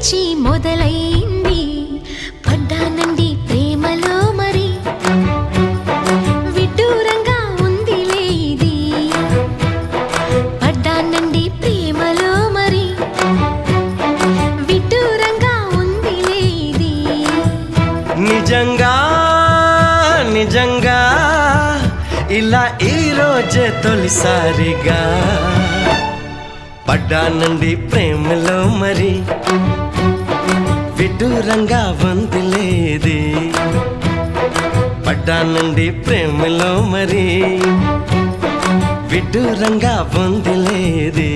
పిచ్చి మొదలైంది పడ్డానండి ప్రేమలో మరి విడ్డూరంగా ఉందిలే ఇది పడ్డానండి ప్రేమలో మరి విడ్డూరంగా ఉందిలే ఇది నిజంగా నిజంగా ఇలా ఈ రోజే తొలిసారిగా పడ్డానండి ప్రేమలో మరి విడ్డూరంగా వందిలేది పడ్డానండి ప్రేమలో మరి విడ్డూరంగా వందిలేది